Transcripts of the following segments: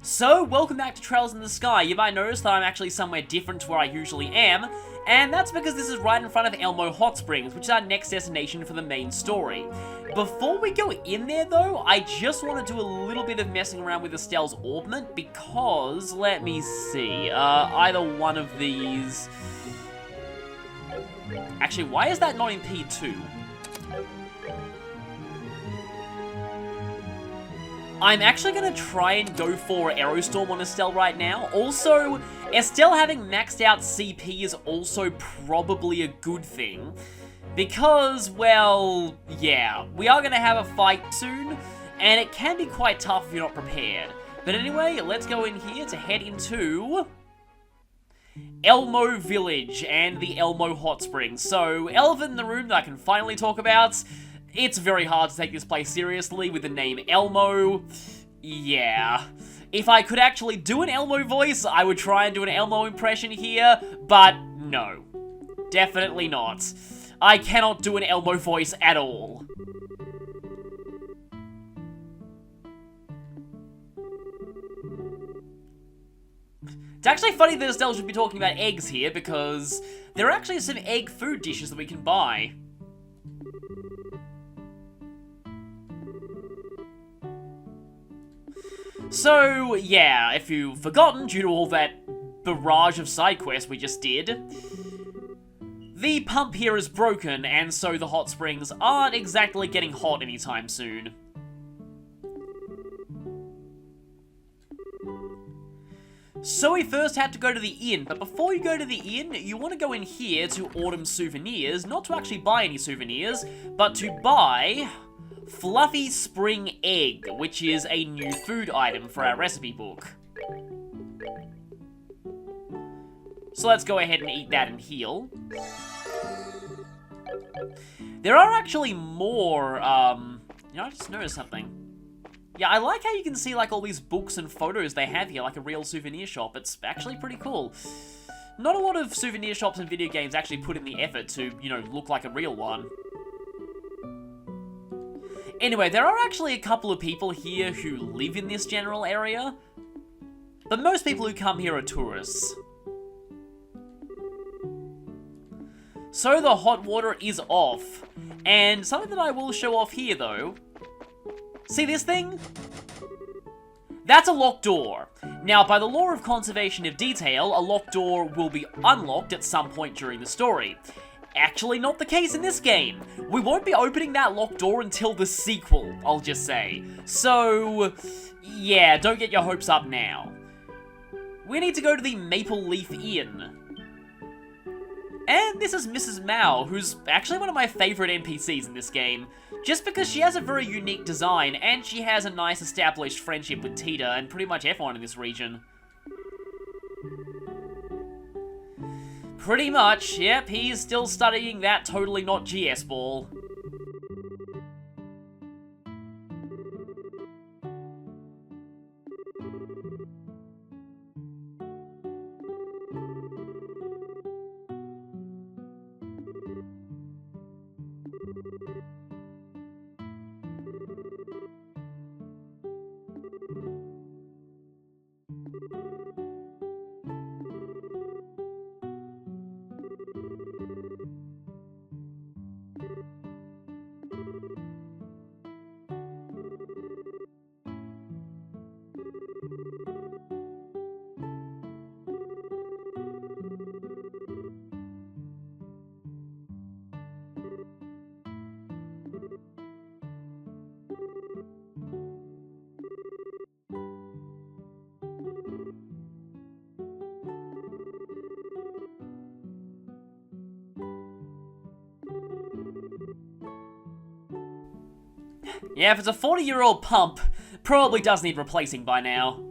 So, welcome back to Trails in the Sky. You might notice that I'm actually somewhere different to where I usually am, and that's because this is right in front of Elmo Hot Springs, which is our next destination for the main story. Before we go in there though, I just want to do a little bit of messing around with Estelle's orbment, because, let me see, either one of these... Actually, why is that not in P2? I'm actually going to try and go for Aerostorm on Estelle right now. Also, Estelle having maxed out CP is also probably a good thing. Because, well, yeah, we are going to have a fight soon, and it can be quite tough if you're not prepared. But anyway, let's go in here to head into Elmo Village and the Elmo Hot Springs. So, elephant in the room that I can finally talk about. It's very hard to take this place seriously with the name Elmo. Yeah. If I could actually do an Elmo voice, I would try and do an Elmo impression here, but no. Definitely not. I cannot do an Elmo voice at all. It's actually funny that Estelle should be talking about eggs here, because there are actually some egg food dishes that we can buy. So, yeah, if you've forgotten due to all that barrage of side quests we just did, the pump here is broken, and so the hot springs aren't exactly getting hot anytime soon. So we first had to go to the inn, but before you go to the inn, you want to go in here to Autumn Souvenirs, not to actually buy any souvenirs, but to buy Fluffy Spring Egg, which is a new food item for our recipe book. So let's go ahead and eat that and heal. There are actually more, you know, I just noticed something. Yeah, I like how you can see, like, all these books and photos they have here, like a real souvenir shop. It's actually pretty cool. Not a lot of souvenir shops in video games actually put in the effort to, you know, look like a real one. Anyway, there are actually a couple of people here who live in this general area, but most people who come here are tourists. So the hot water is off, and something that I will show off here though, see this thing? That's a locked door. Now, by the law of conservation of detail, a locked door will be unlocked at some point during the story. Actually not the case in this game. We won't be opening that locked door until the sequel, I'll just say. So, yeah, don't get your hopes up now. We need to go to the Maple Leaf Inn. And this is Mrs. Mao, who's actually one of my favorite NPCs in this game, just because she has a very unique design, and she has a nice established friendship with Tita and pretty much everyone in this region. Pretty much, yep, he's still studying that totally not GS ball. Yeah, if it's a 40-year-old pump, probably does need replacing by now.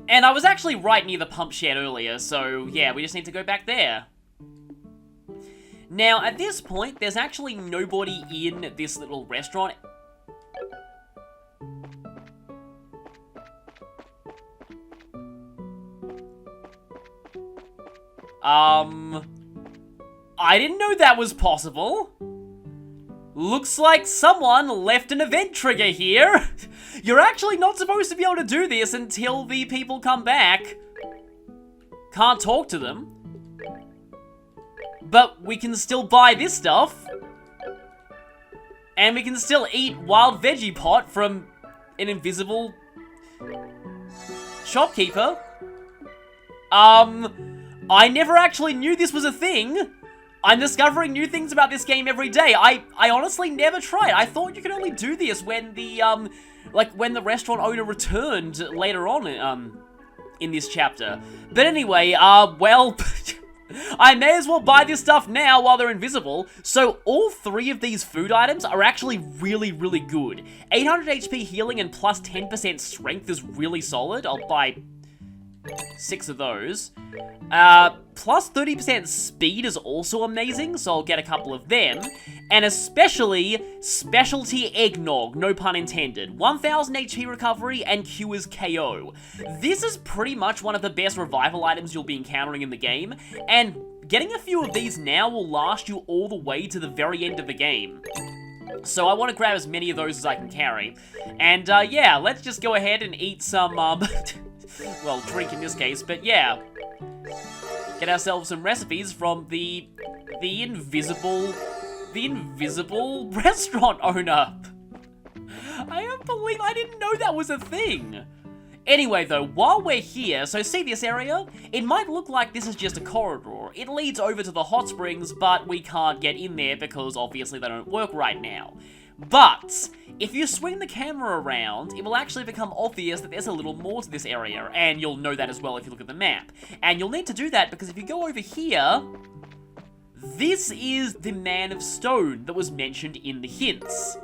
And I was actually right near the pump shed earlier, so yeah, we just need to go back there. Now, at this point, there's actually nobody in this little restaurant. I didn't know that was possible. Looks like someone left an event trigger here. You're actually not supposed to be able to do this until the people come back. Can't talk to them. But we can still buy this stuff. And we can still eat wild veggie pot from an invisible shopkeeper. I never actually knew this was a thing. I'm discovering new things about this game every day. I honestly never tried. I thought you could only do this when the, like, when the restaurant owner returned later on, in this chapter. But anyway, well, I may as well buy this stuff now while they're invisible. So all 3 of these food items are actually really, really good. 800 HP healing and plus 10% strength is really solid. I'll buy 6 of those. Plus 30% speed is also amazing, so I'll get a couple of them. And especially, specialty eggnog, no pun intended. 1000 HP recovery and cures KO. This is pretty much one of the best revival items you'll be encountering in the game, and getting a few of these now will last you all the way to the very end of the game. So I want to grab as many of those as I can carry. And, yeah, let's just go ahead and eat some, well, drink in this case, but yeah. Get ourselves some recipes from the invisible restaurant owner. I can't believe I didn't know that was a thing. Anyway, though, while we're here, so see this area? It might look like this is just a corridor. It leads over to the hot springs, but we can't get in there because obviously they don't work right now. But if you swing the camera around, it will actually become obvious that there's a little more to this area, and you'll know that as well if you look at the map. And you'll need to do that because if you go over here, this is the Man of Stone that was mentioned in the hints.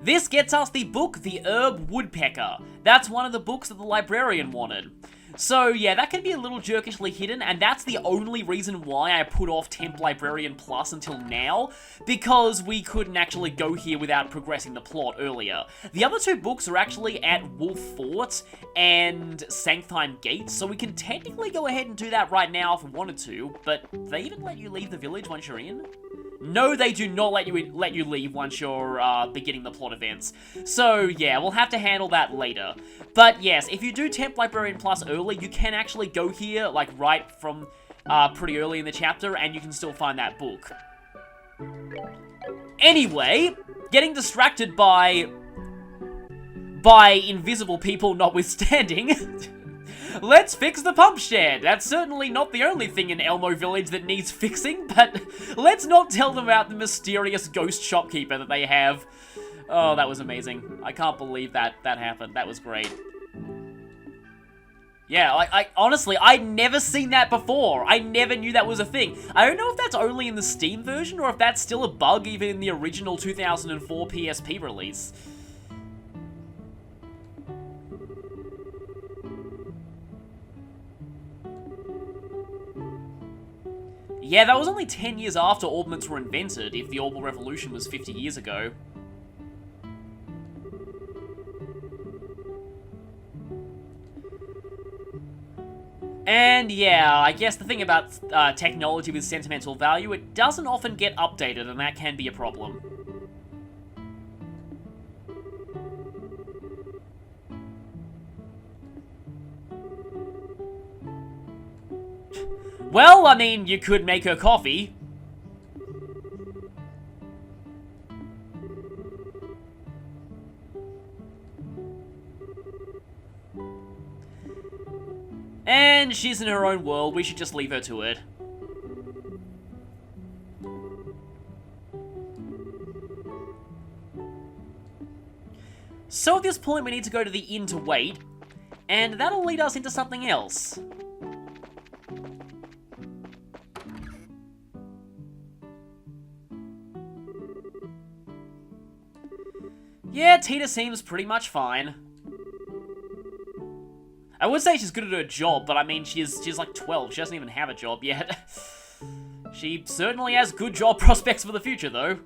This gets us the book, The Herb Woodpecker. That's one of the books that the librarian wanted. So yeah, that can be a little jerkishly hidden, and that's the only reason why I put off Temp Librarian Plus until now, because we couldn't actually go here without progressing the plot earlier. The other 2 books are actually at Wolf Fort and Sanctheim Gate, so we can technically go ahead and do that right now if we wanted to, but do they even let you leave the village once you're in? No, they do not let you leave once you're beginning the plot events. So yeah, we'll have to handle that later. But yes, if you do Temp Librarian Plus early, you can actually go here, like right from pretty early in the chapter, and you can still find that book. Anyway, getting distracted by invisible people notwithstanding. Let's fix the pump shed. That's certainly not the only thing in Elmo Village that needs fixing, but let's not tell them about the mysterious ghost shopkeeper that they have. Oh, that was amazing. I can't believe that happened. That was great. Yeah, I honestly, I'd never seen that before. I never knew that was a thing. I don't know if that's only in the Steam version or if that's still a bug even in the original 2004 PSP release. Yeah, that was only 10 years after orbments were invented, if the Orbital Revolution was 50 years ago. And yeah, I guess the thing about technology with sentimental value, it doesn't often get updated, and that can be a problem. Well, I mean, you could make her coffee. And she's in her own world, we should just leave her to it. So at this point we need to go to the inn to wait, and that'll lead us into something else. Yeah, Tita seems pretty much fine. I would say she's good at her job, but I mean, she's like 12. She doesn't even have a job yet. She certainly has good job prospects for the future, though.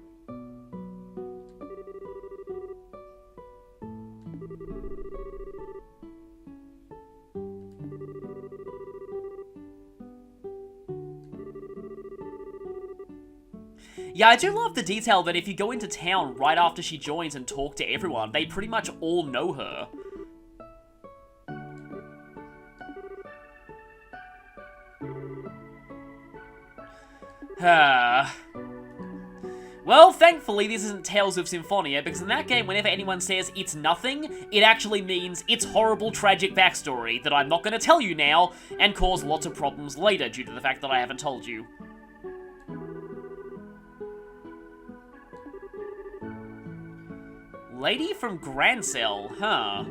Yeah, I do love the detail that if you go into town right after she joins and talk to everyone, they pretty much all know her. Well, thankfully, this isn't Tales of Symphonia, because in that game, whenever anyone says it's nothing, it actually means it's horrible, tragic backstory that I'm not going to tell you now, and cause lots of problems later due to the fact that I haven't told you. Lady from Grancel, huh?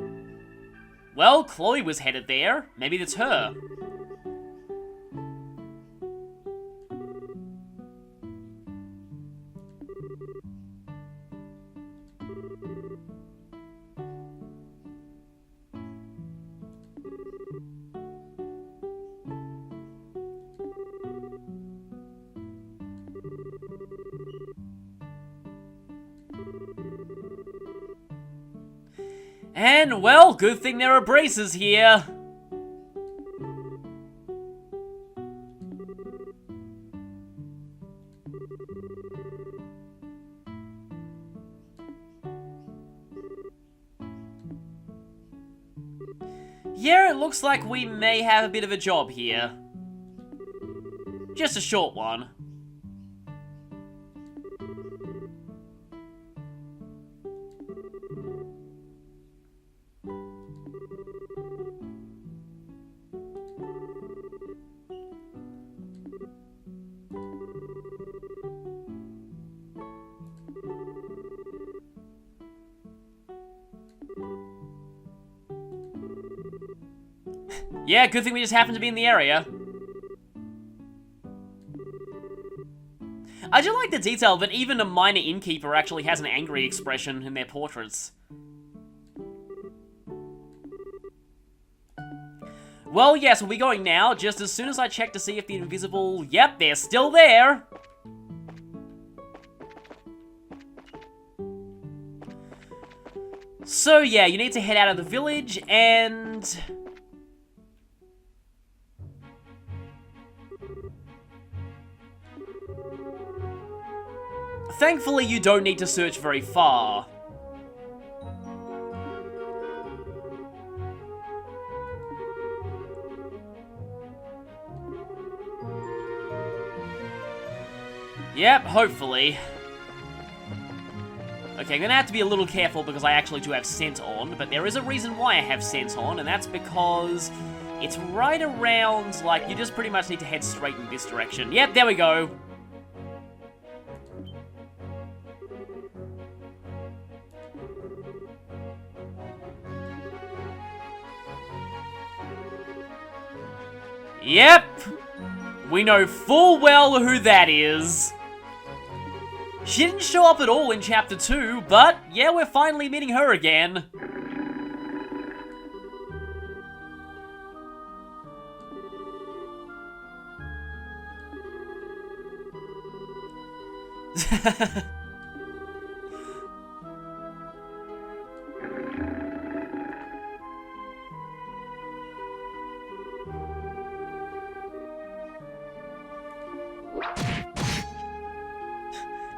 Well, Chloe was headed there. Maybe that's her. And, well, good thing there are braces here. Yeah, it looks like we may have a bit of a job here. Just a short one. Yeah, good thing we just happened to be in the area. I do like the detail that even a minor innkeeper actually has an angry expression in their portraits. Well, yes, we'll be going now, just as soon as I check to see if the invisible... Yep, they're still there! So, yeah, you need to head out of the village, and... thankfully, you don't need to search very far. Yep, hopefully. Okay, I'm gonna have to be a little careful because I actually do have scent on, but there is a reason why I have scent on, and that's because it's right around, like, you just pretty much need to head straight in this direction. Yep, there we go. Yep! We know full well who that is. She didn't show up at all in Chapter 2, but yeah, we're finally meeting her again.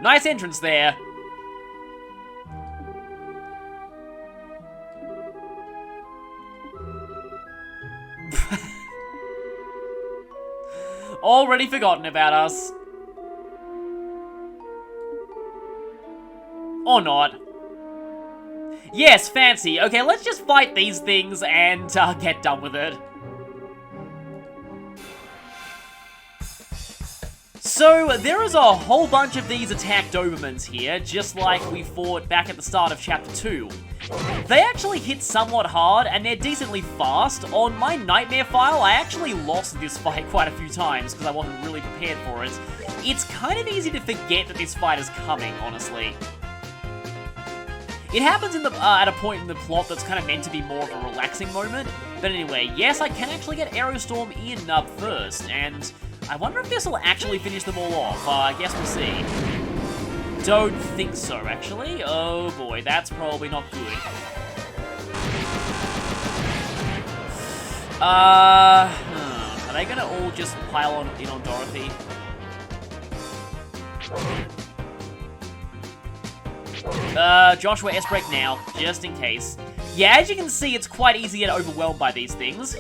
Nice entrance there. Already forgotten about us. Or not. Yes, fancy. Okay, let's just fight these things and get done with it. So, there is a whole bunch of these attack Dobermans here, just like we fought back at the start of Chapter 2. They actually hit somewhat hard, and they're decently fast. On my Nightmare file, I actually lost this fight quite a few times, because I wasn't really prepared for it. It's kind of easy to forget that this fight is coming, honestly. It happens in the at a point in the plot that's kind of meant to be more of a relaxing moment. But anyway, yes, I can actually get Aerostorm in first, and I wonder if this will actually finish them all off. I guess we'll see. Don't think so, actually. Oh boy, that's probably not good. Are they gonna all just pile on in on Dorothy? Joshua, S-brake now, just in case. Yeah, as you can see, it's quite easy to get overwhelmed by these things.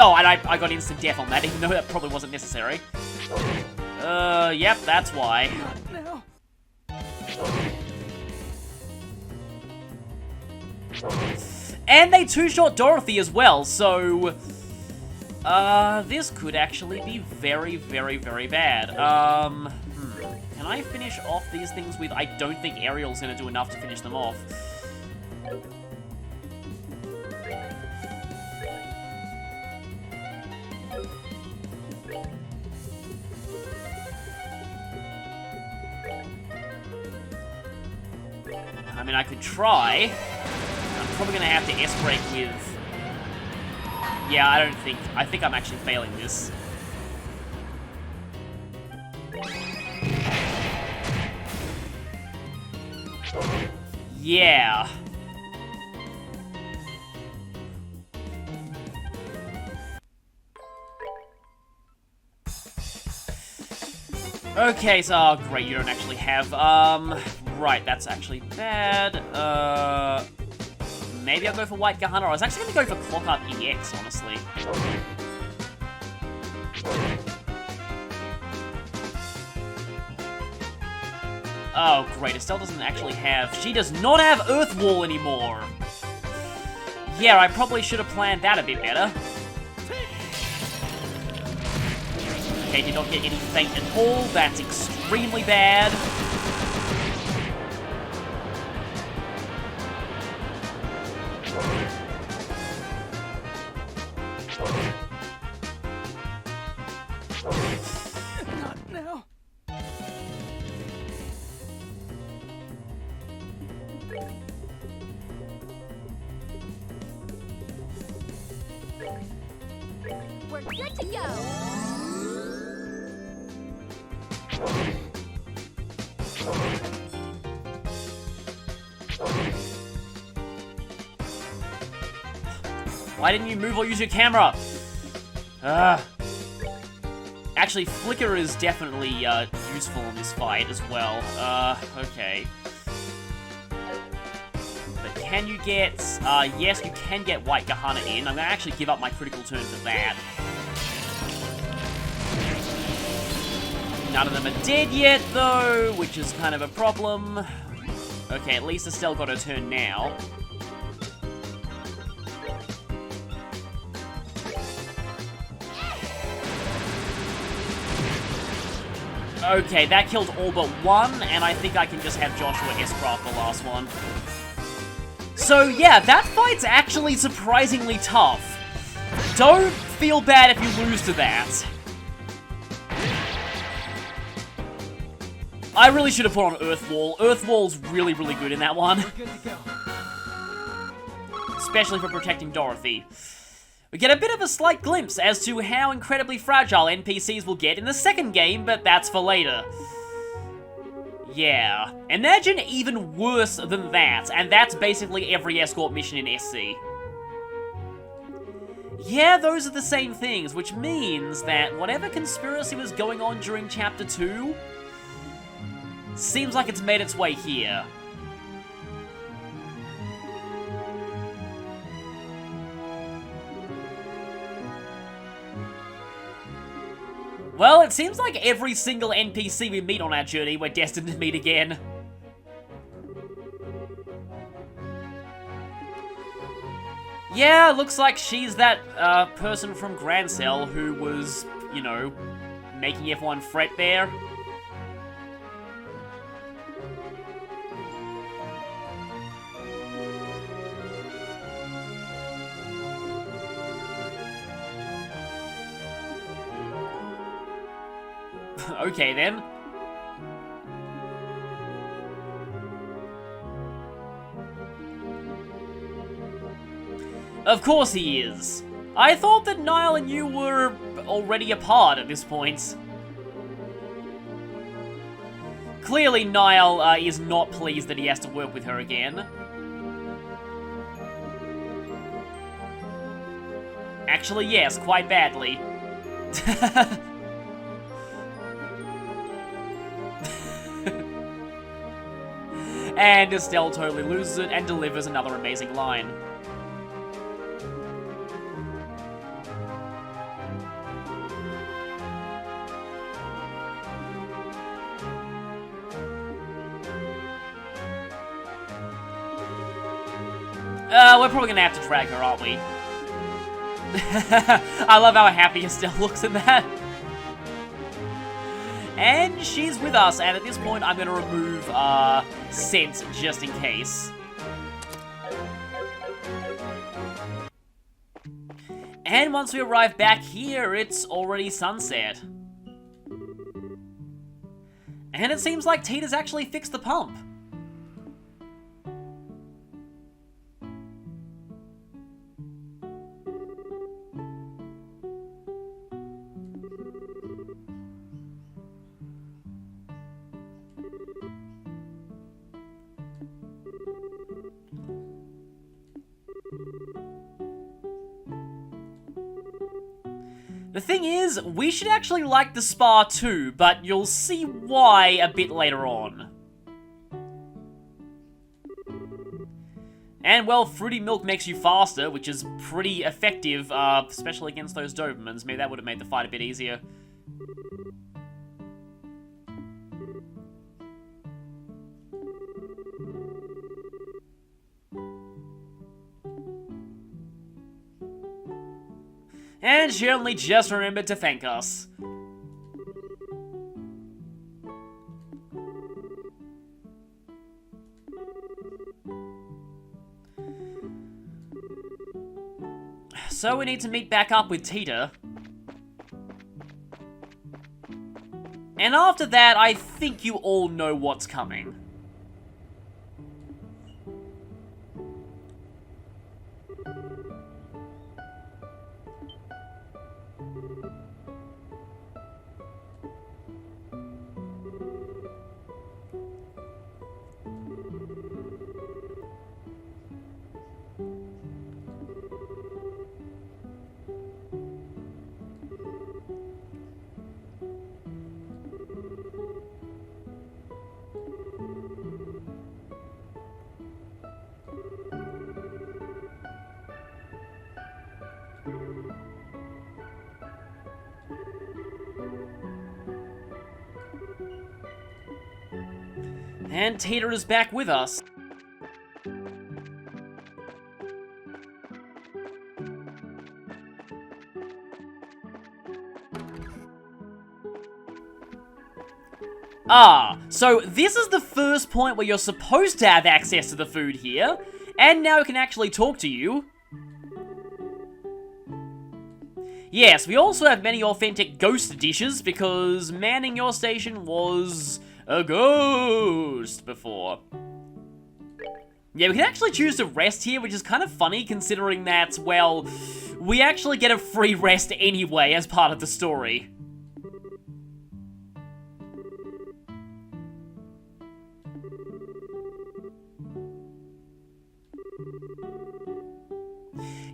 Oh, and I got instant death on that, even though that probably wasn't necessary. Yep, that's why. And they two-shot Dorothy as well, so... this could actually be very, very, very bad. Can I finish off these things with... I don't think Ariel's gonna do enough to finish them off. I mean, I could try. I'm probably gonna have to S-brake with... Yeah, I think I'm actually failing this. Yeah. Okay, so, oh, great, you don't actually have, right, that's actually bad. Maybe I'll go for White Gahana. I was actually going to go for Clock Art EX, honestly. Oh, great. Estelle doesn't actually have... She does not have Earth Wall anymore. Yeah, I probably should have planned that a bit better. Okay, did not get any Fate at all. That's extremely bad. Not now. We're good to go. Why didn't you move or use your camera? Actually, Flicker is definitely useful in this fight as well. Okay. But can you get... yes, you can get White Gahana in. I'm gonna actually give up my critical turn for that. None of them are dead yet, though, which is kind of a problem. Okay, at least Estelle got her turn now. Okay, that killed all but one, and I think I can just have Joshua S-craft the last one. So yeah, that fight's actually surprisingly tough. Don't feel bad if you lose to that. I really should have put on Earth Wall. Earth Wall's really, really good in that one. Especially for protecting Dorothy. We get a bit of a slight glimpse as to how incredibly fragile NPCs will get in the second game, but that's for later. Yeah. Imagine even worse than that, and that's basically every escort mission in SC. Yeah, those are the same things, which means that whatever conspiracy was going on during Chapter 2... seems like it's made its way here. Well, it seems like every single NPC we meet on our journey, we're destined to meet again. Yeah, looks like she's that, person from Grand Cell who was, you know, making everyone fret there. Okay, then. Of course he is. I thought that Niall and you were already apart at this point. Clearly, Niall is not pleased that he has to work with her again. Actually, yes, quite badly. And Estelle totally loses it and delivers another amazing line. We're probably gonna have to drag her, aren't we? I love how happy Estelle looks in that. And she's with us, and at this point I'm gonna remove, scent just in case. And once we arrive back here, it's already sunset. And it seems like Tita's actually fixed the pump. The thing is, we should actually like the spa too, but you'll see why a bit later on. And, well, fruity milk makes you faster, which is pretty effective, especially against those Dobermans. Maybe that would have made the fight a bit easier. And she only just remembered to thank us. So we need to meet back up with Tita. And after that, I think you all know what's coming. And Tita is back with us. Ah, so this is the first point where you're supposed to have access to the food here, and now we can actually talk to you. Yes, we also have many authentic ghost dishes, because manning your station was a ghost before. Yeah, we can actually choose to rest here, which is kind of funny considering that, well, we actually get a free rest anyway as part of the story.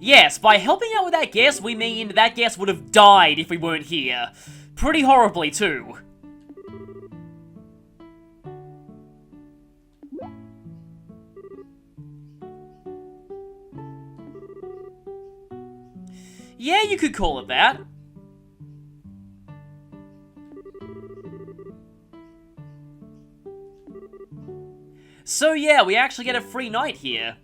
Yes, by helping out with that guest, we mean that guest would have died if we weren't here. Pretty horribly, too. Yeah, you could call it that. So yeah, we actually get a free night here.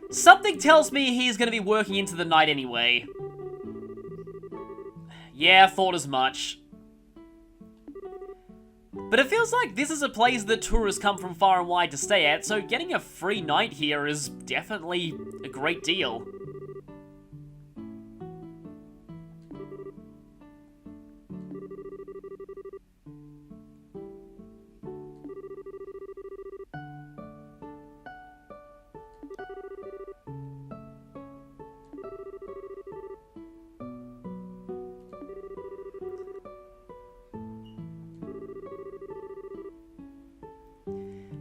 Something tells me he's gonna be working into the night anyway. Yeah, thought as much. But it feels like this is a place that tourists come from far and wide to stay at, so getting a free night here is definitely a great deal.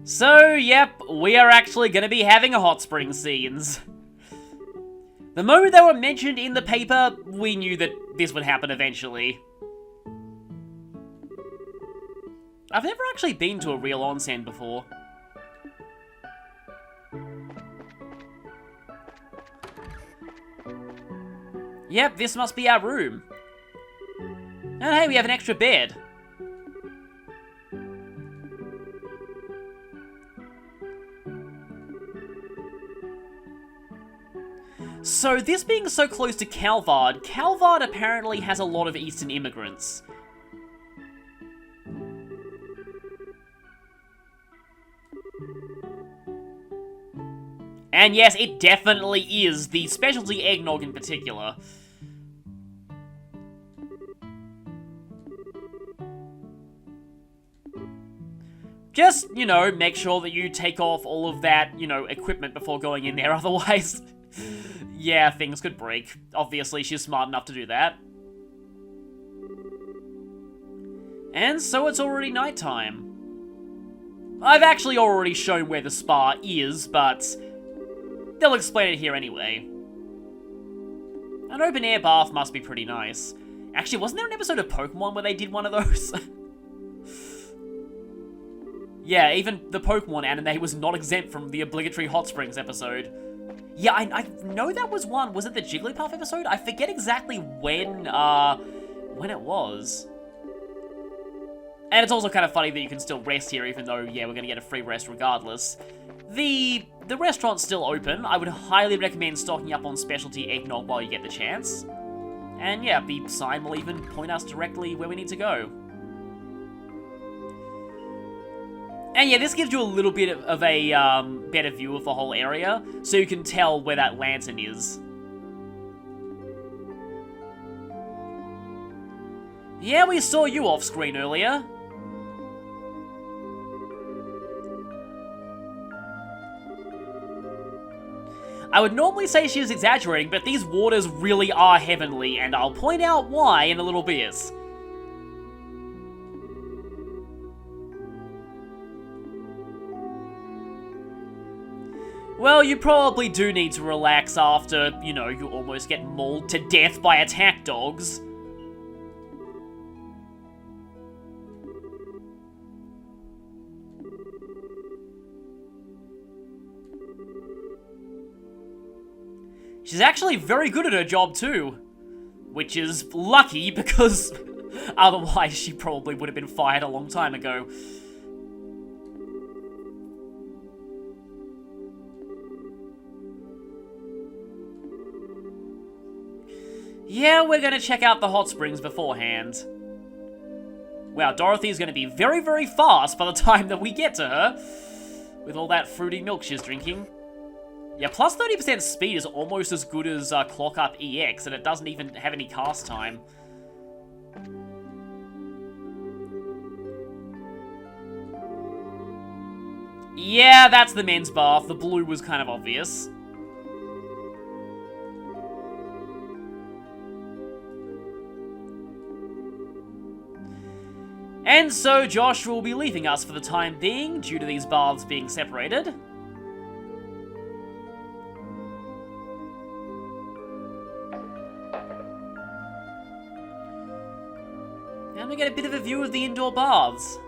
So, yep, we are actually going to be having hot spring scenes. The moment they were mentioned in the paper, we knew that this would happen eventually. I've never actually been to a real onsen before. Yep, this must be our room. And hey, we have an extra bed. So, this being so close to Calvard, Calvard apparently has a lot of Eastern immigrants. And yes, it definitely is, the specialty eggnog in particular. Just, you know, make sure that you take off all of that, you know, equipment before going in there, otherwise... yeah, things could break. Obviously, she's smart enough to do that. And so it's already nighttime. I've actually already shown where the spa is, but they'll explain it here anyway. An open-air bath must be pretty nice. Actually, wasn't there an episode of Pokemon where they did one of those? Yeah, even the Pokemon anime was not exempt from the obligatory Hot Springs episode. Yeah, I know that was one. Was it the Jigglypuff episode? I forget exactly when it was. And it's also kind of funny that you can still rest here, even though, yeah, we're gonna get a free rest regardless. The restaurant's still open. I would highly recommend stocking up on specialty eggnog while you get the chance. And yeah, the sign will even point us directly where we need to go. And yeah, this gives you a little bit of a better view of the whole area, so you can tell where that lantern is. Yeah, we saw you off screen earlier. I would normally say she was exaggerating, but these waters really are heavenly, and I'll point out why in a little bit. Well, you probably do need to relax after, you know, you almost get mauled to death by attack dogs. She's actually very good at her job too, which is lucky because otherwise she probably would have been fired a long time ago. Yeah, we're gonna check out the hot springs beforehand. Wow, Dorothy's gonna be very, very fast by the time that we get to her, with all that fruity milk she's drinking. Yeah, plus 30% speed is almost as good as Clock Up EX, and it doesn't even have any cast time. Yeah, that's the men's bath. The blue was kind of obvious. And so Josh will be leaving us for the time being, due to these baths being separated. And we get a bit of a view of the indoor baths.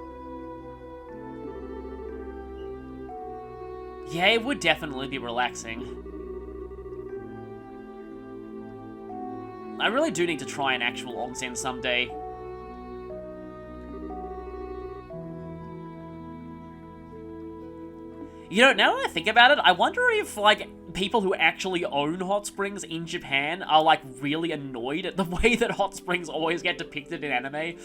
Yeah, it would definitely be relaxing. I really do need to try an actual onsen someday. You know, now that I think about it, I wonder if, like, people who actually own hot springs in Japan are, like, really annoyed at the way that hot springs always get depicted in anime.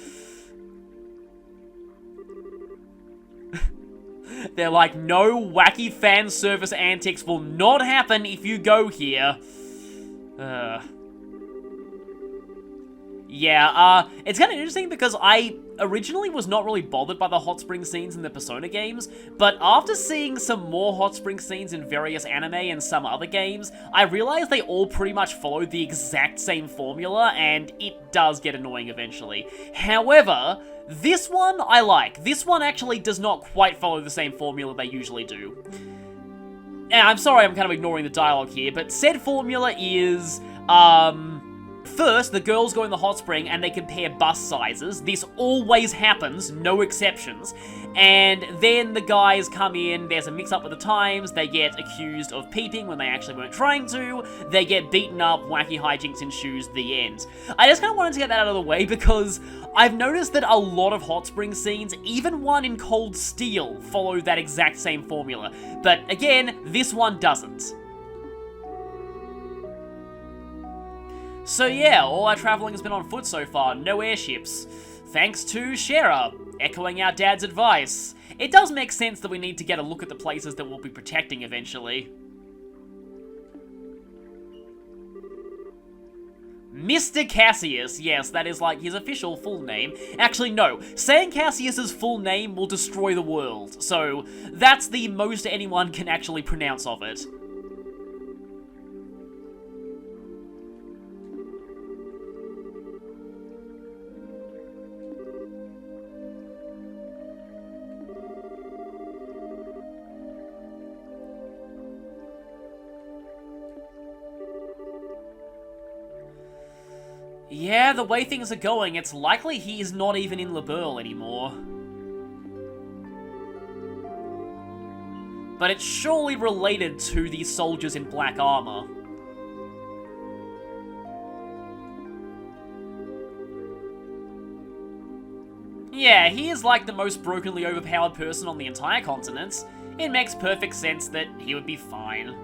They're like, no wacky fan service antics will not happen if you go here. Yeah, it's kind of interesting because I originally was not really bothered by the hot spring scenes in the Persona games, but after seeing some more hot spring scenes in various anime and some other games, I realized they all pretty much follow the exact same formula, and it does get annoying eventually. However, this one I like. This one actually does not quite follow the same formula they usually do. and I'm sorry I'm kind of ignoring the dialogue here, but said formula is, first, the girls go in the hot spring and they compare bus sizes. This always happens, no exceptions. And then the guys come in, there's a mix-up with the times, they get accused of peeping when they actually weren't trying to, they get beaten up, wacky hijinks ensues, the end. I just kind of wanted to get that out of the way because I've noticed that a lot of hot spring scenes, even one in Cold Steel, follow that exact same formula. But again, this one doesn't. So yeah, all our travelling has been on foot so far, no airships. Thanks to Shara, echoing our dad's advice. It does make sense that we need to get a look at the places that we'll be protecting eventually. Mr. Cassius, yes, that is like his official full name. Actually, no, saying Cassius's full name will destroy the world, so that's the most anyone can actually pronounce of it. Yeah, the way things are going, it's likely he is not even in LaBeoul anymore. But it's surely related to the soldiers in black armor. Yeah, he is like the most brokenly overpowered person on the entire continent. It makes perfect sense that he would be fine.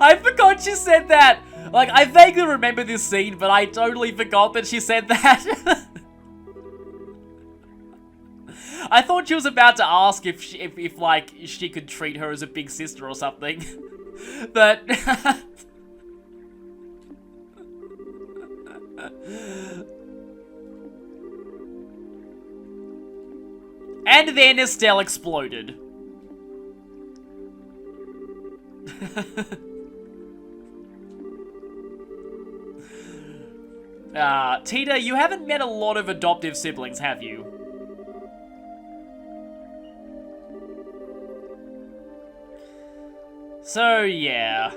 I forgot she said that! Like, I vaguely remember this scene, but I totally forgot that she said that. I thought she was about to ask if she could treat her as a big sister or something. But... And then Estelle exploded. Tita, you haven't met a lot of adoptive siblings, have you? So, yeah.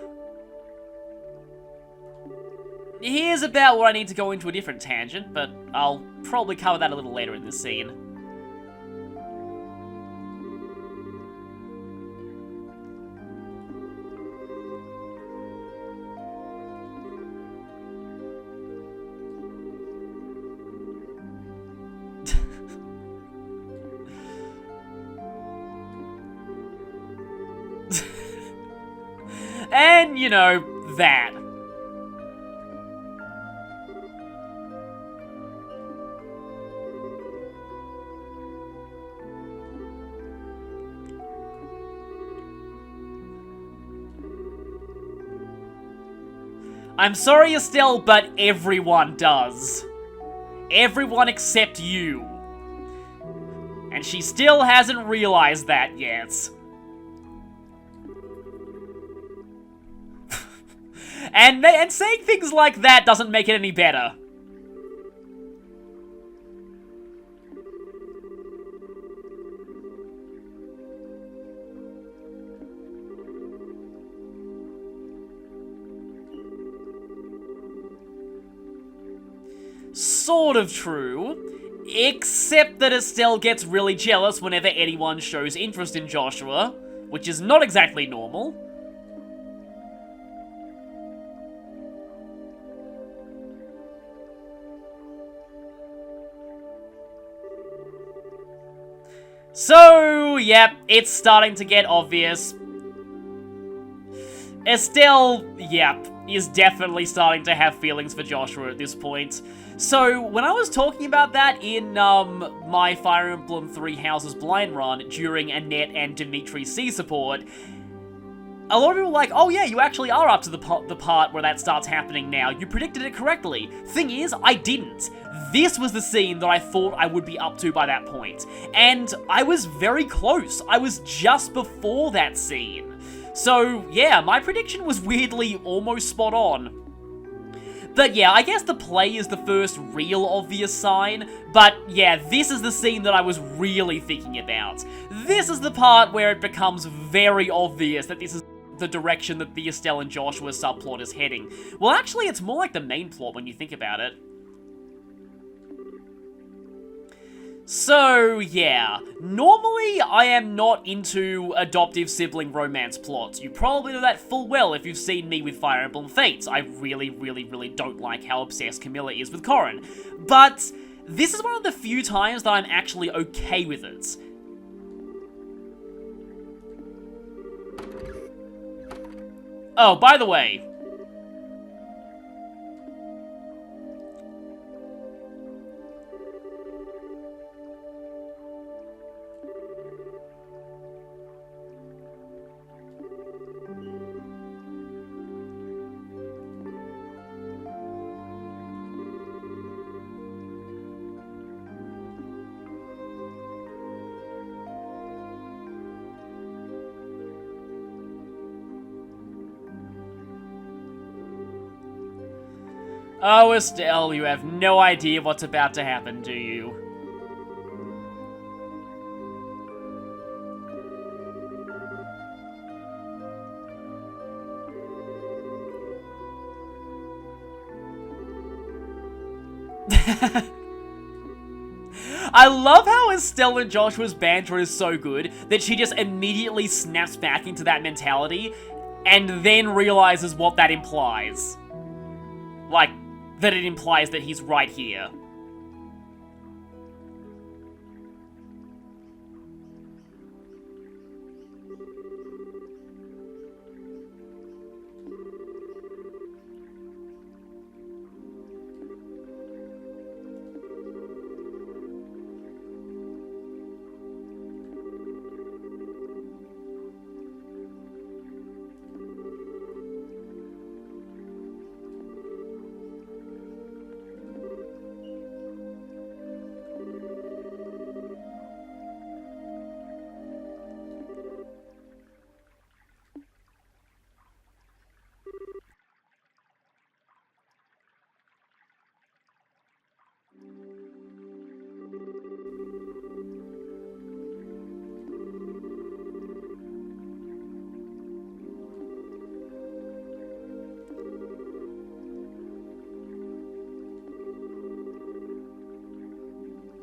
Here's about where I need to go into a different tangent, but I'll probably cover that a little later in this scene. And, you know, that. I'm sorry, Estelle, but everyone does. Everyone except you. And she still hasn't realized that yet. And saying things like that doesn't make it any better. Sort of true, except that Estelle gets really jealous whenever anyone shows interest in Joshua, which is not exactly normal. So, yep, it's starting to get obvious. Estelle, yep, is definitely starting to have feelings for Joshua at this point. So, when I was talking about that in, my Fire Emblem Three Houses blind run during Annette and Dimitri's C support, a lot of people are like, oh yeah, you actually are up to the part where that starts happening now. You predicted it correctly. Thing is, I didn't. This was the scene that I thought I would be up to by that point. And I was very close. I was just before that scene. So yeah, my prediction was weirdly almost spot on. But yeah, I guess the play is the first real obvious sign, but yeah, this is the scene that I was really thinking about. This is the part where it becomes very obvious that this is the direction that the Estelle and Joshua subplot is heading. Well, actually, it's more like the main plot when you think about it. So, yeah, normally I am not into adoptive sibling romance plots. You probably know that full well if you've seen me with Fire Emblem Fates. I really don't like how obsessed Camilla is with Corrin. But this is one of the few times that I'm actually okay with it. Oh, by the way, oh, Estelle, you have no idea what's about to happen, do you? I love how Estelle and Joshua's banter is so good that she just immediately snaps back into that mentality and then realizes what that implies. Like, that it implies that he's right here.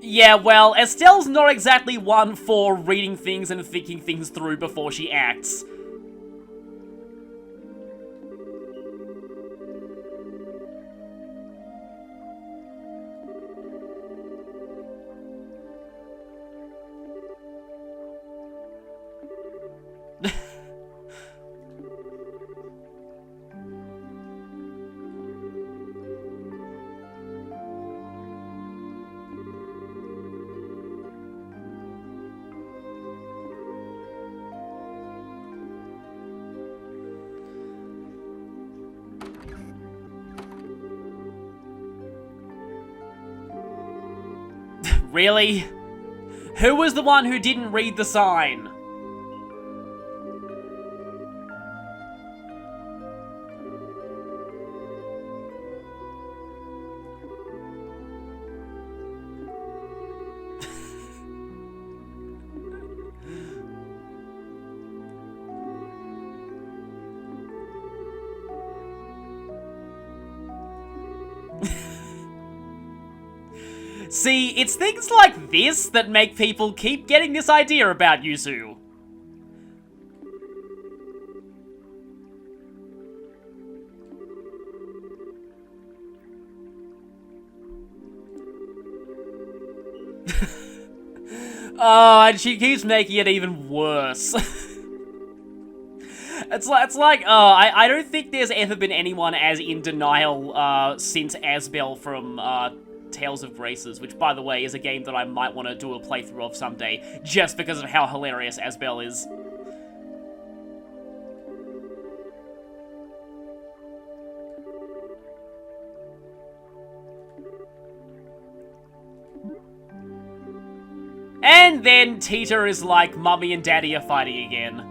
Yeah, well, Estelle's not exactly one for reading things and thinking things through before she acts. Really? Who was the one who didn't read the sign? See, it's things like this that make people keep getting this idea about Yuzu. Oh, and she keeps making it even worse. It's like, I don't think there's ever been anyone as in denial, since Asbel from, Tales of Graces, which, by the way, is a game that I might want to do a playthrough of someday, just because of how hilarious Asbel is. And then Tita is like, Mummy and Daddy are fighting again.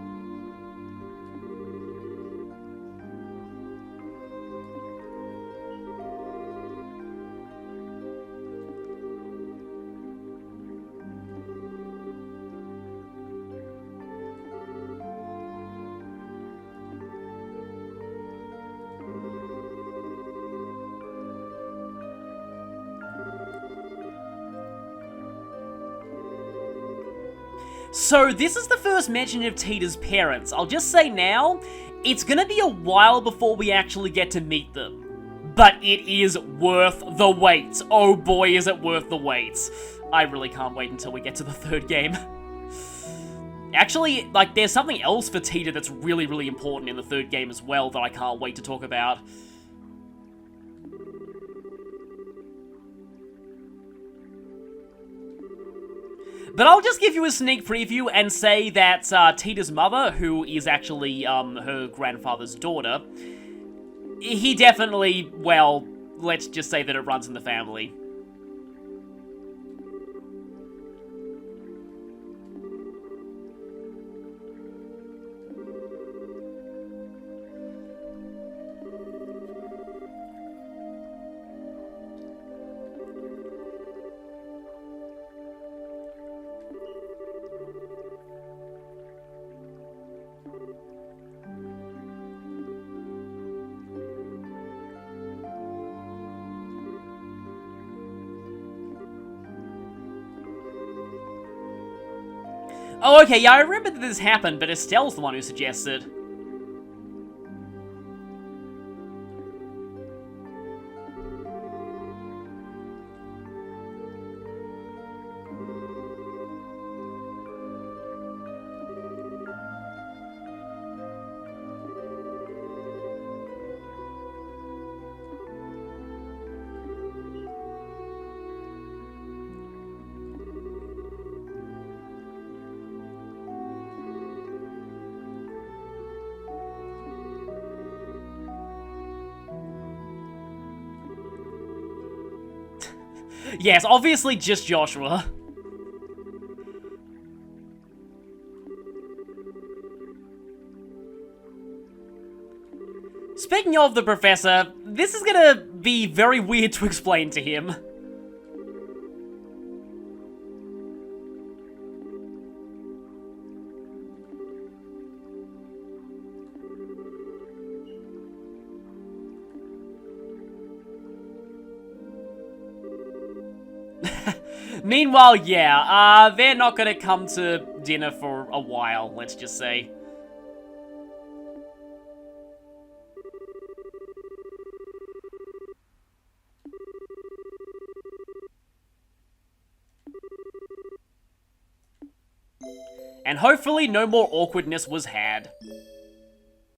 So this is the first mention of Tita's parents. I'll just say now, it's gonna be a while before we actually get to meet them. But it is worth the wait. Oh boy, is it worth the wait. I really can't wait until we get to the third game. Actually, like, there's something else for Tita that's really, really important in the third game as well that I can't wait to talk about. But I'll just give you a sneak preview and say that Tita's mother, who is actually her grandfather's daughter, he definitely, well, let's just say that it runs in the family. Oh, okay, yeah, I remember that this happened, but Estelle's the one who suggested. Yes, obviously just Joshua. Speaking of the professor, this is gonna be very weird to explain to him. Meanwhile, yeah, they're not gonna come to dinner for a while, let's just say. And hopefully no more awkwardness was had.